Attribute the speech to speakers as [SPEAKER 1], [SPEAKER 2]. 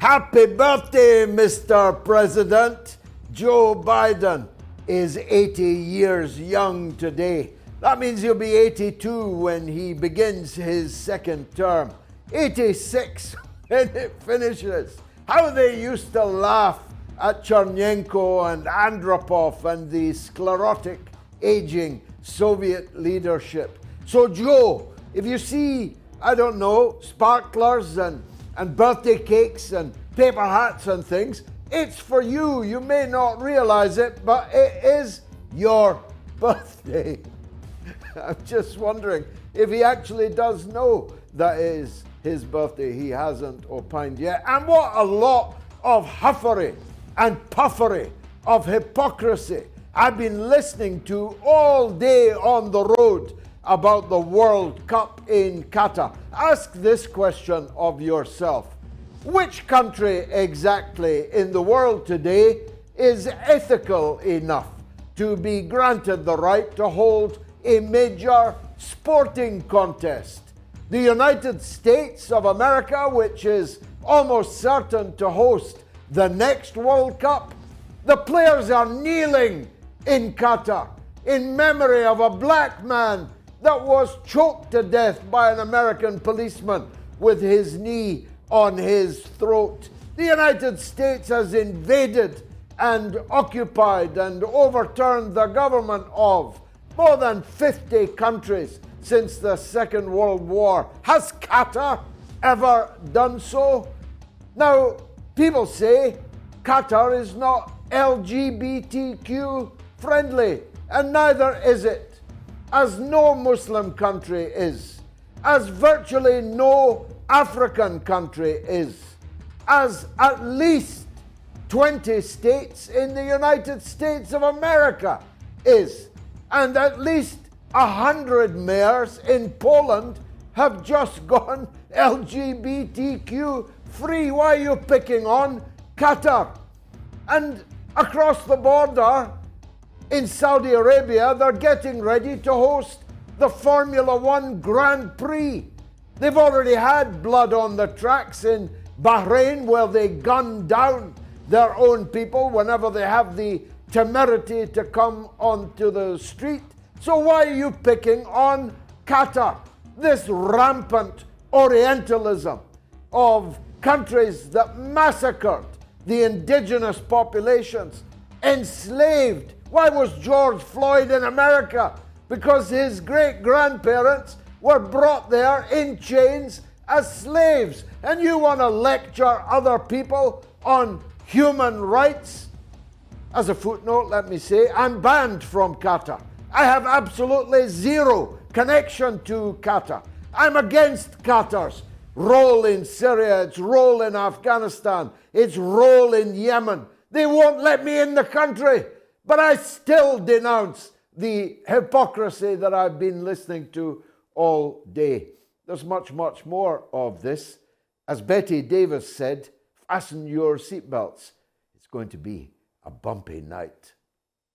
[SPEAKER 1] Happy birthday, Mr. President. Joe Biden is 80 years young today. That means he'll be 82 when he begins his second term. 86 when it finishes. How they used to laugh at Chernenko and Andropov and the sclerotic, aging Soviet leadership. So Joe, if you see, I don't know, sparklers and birthday cakes and paper hats and things, it's for you. You may not realize it, but it is your birthday. I'm just wondering if he actually does know that it is his birthday. He hasn't opined yet. And what a lot of huffery and puffery, of hypocrisy I've been listening to all day on the road about the World Cup in Qatar. Ask this question of yourself. Which country exactly in the world today is ethical enough to be granted the right to hold a major sporting contest? The United States of America, which is almost certain to host the next World Cup. The players are kneeling in Qatar in memory of a black man that was choked to death by an American policeman with his knee on his throat. The United States has invaded and occupied and overturned the government of more than 50 countries since the Second World War. Has Qatar ever done so? Now, people say Qatar is not LGBTQ friendly, and neither is it, as no Muslim country is, as virtually no African country is, as at least 20 states in the United States of America is, and at least 100 mayors in Poland have just gone LGBTQ free. Why are you picking on Qatar? And across the border in Saudi Arabia, they're getting ready to host the Formula One Grand Prix. They've already had blood on the tracks in Bahrain, where they gun down their own people whenever they have the temerity to come onto the street. So why are you picking on Qatar? This rampant orientalism of countries that massacred the indigenous populations, enslaved. Why was George Floyd in America? Because his great-grandparents were brought there in chains as slaves. And you want to lecture other people on human rights? As a footnote, let me say, I'm banned from Qatar. I have absolutely zero connection to Qatar. I'm against Qatar's role in Syria, its role in Afghanistan, its role in Yemen. They won't let me in the country, but I still denounce the hypocrisy that I've been listening to all day. There's much, much more of this. As Betty Davis said, fasten your seatbelts. It's going to be a bumpy night.